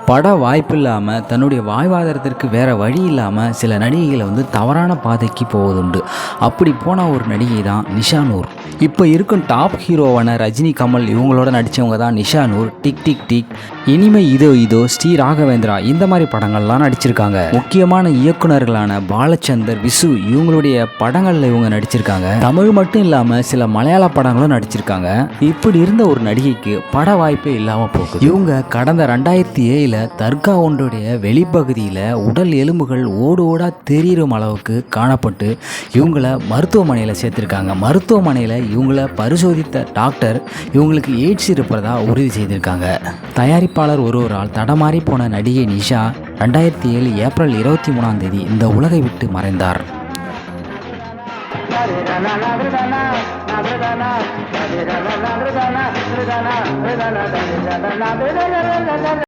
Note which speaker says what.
Speaker 1: பட வாய்ப்பு இல்லாமல் தன்னுடைய வாழ்வாதாரத்திற்கு வேறு வழி இல்லாமல் சில நடிகைகளை வந்து தவறான பாதைக்கு போவதுண்டு. அப்படி போன ஒரு நடிகை தான் நிஷா நூர். இப்போ இருக்கும் டாப் ஹீரோவான ரஜினி, கமல் இவங்களோட நடித்தவங்க தான் நிஷா நூர். டிக் டிக் டிக், இனிமை இதோ இதோ, ஸ்ரீ ராகவேந்திரா இந்த மாதிரி படங்கள்லாம் நடிச்சிருக்காங்க. முக்கியமான இயக்குநர்களான பாலச்சந்தர், விசு இவங்களுடைய படங்களில் இவங்க நடிச்சிருக்காங்க. தமிழ் மட்டும் இல்லாமல் சில மலையாள படங்களும் நடிச்சிருக்காங்க. இப்படி இருந்த ஒரு நடிகைக்கு பட வாய்ப்பே இல்லாமல் போகுது. இவங்க கடந்த 2007 தர்கா ஒன்றுடைய வெளிப்பகுதியில் உடல் எலும்புகள் ஓடு ஓடா தெரியும் அளவுக்கு காணப்பட்டு இவங்கள மருத்துவமனையில் சேர்த்திருக்காங்க. மருத்துவமனையில் இவங்கள பரிசோதித்த டாக்டர் இவங்களுக்கு எய்ட்ஸ் இருப்பதா உறுதி செய்திருக்காங்க. தயாரிப்பாளர் ஒருவரால் தடமாறி போன நடிகை நிஷா 2007 ஏப்ரல் 23 இந்த உலகை விட்டு மறைந்தார்.